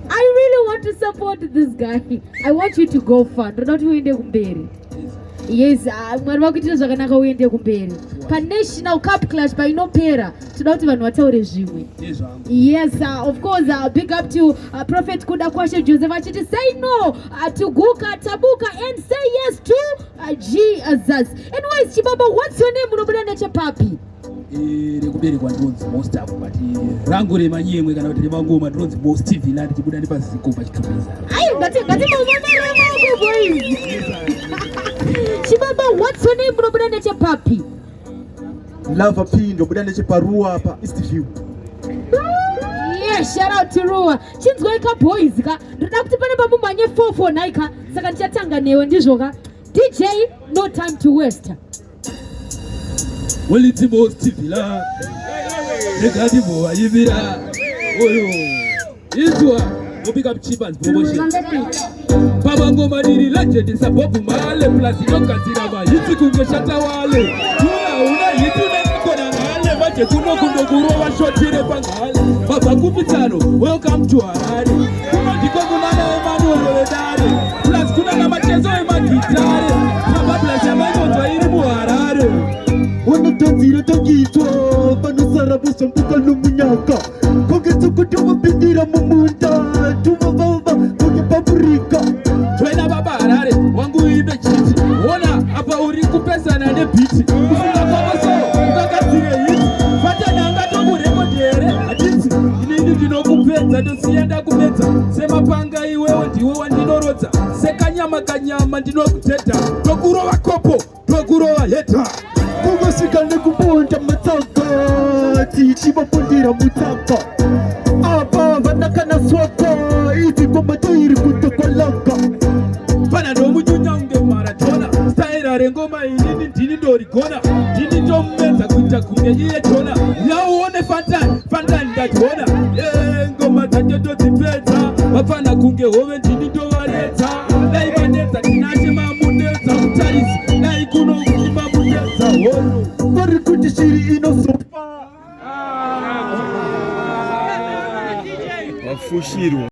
I really want to support this guy. I want you to go far. Do not uende kumberi. Yes, mwari vakuitira zvakanaka uende kumberi. Pa National Cup Clash painopera. Toda kuti vanhu vataure zvimwe. Yes, of course, big up to Prophet Kuda Kwashe Joseph achiti say no to Guka Tabuka and say yes to Jesus. Anyways, Chibaba, what's your name? Unobuda nechepapi? Rekuberi kwa Gunz most of but rangu remanyemwe kana kuti remangoma Gunz most TV landi chibuda ndi pazikopa chitubeza. Ayo ngati mama boys. Chibaba, what's your name? Unobuda nechepapi? Lava P ndobuda necheparua pa East View. Yeah, shout out to Rua. Chinzgoika boys ka. Ndoda kuti pane pamumanye 449 ka. Saka ndichatanga newe ndizvo ka. DJ, no time to waste. Well, it's most TV la. Negati bo ayibira. Oyo. Izwa. Go pick up Chipaz Promotions. Baba Ngoma ni legend sababu male plus yokazira ba. Yitsi kungeshata wale. Una yitu nekona ngale baje kuno kundoguro wa shotire pangale. Baba kupitano. Welcome to Harare. Kuma ndiko kunana Emmanuel Wedare. Plus kuna na machezo emakitare. Baba plus ya magonjwa iri mu Harare. Wana tanzira tangitwa Panusara bushampuka lumunyaka Kogetu kutuwa bindira mumunda Tuma baba kuke paprika Twena baba Harare wangu ibe chiti Ona hapa uri kupesa na ne biti Kusula kwa waso ukakatire hiti Fata nanga tongu reko diere Aditi inini dino kupeta Dosienda kumeta Sema panga iwewe ndiwe wandinoroza Seka nyama kanyama ndino kuteta Tokuro wa kopo Tokuro wa heta Kugosikane kubonda mataka Tichiba pondira mutaka Aba vanakana swaka Iti goma toiri kutokolaka Pana no munyunyange maratona Staira rengoma inini ndini dorigona Ndini ndomeza kuita kunge iye tona Yauone Fantan, Fantan ndatona Ngoma tateto tipeta Wapana kunge hove ndini dovareta Naibaneta tinache mamuneta Utarisi, naikuno ukima muneta Ono Mari kutishiri inosopa Wafushiro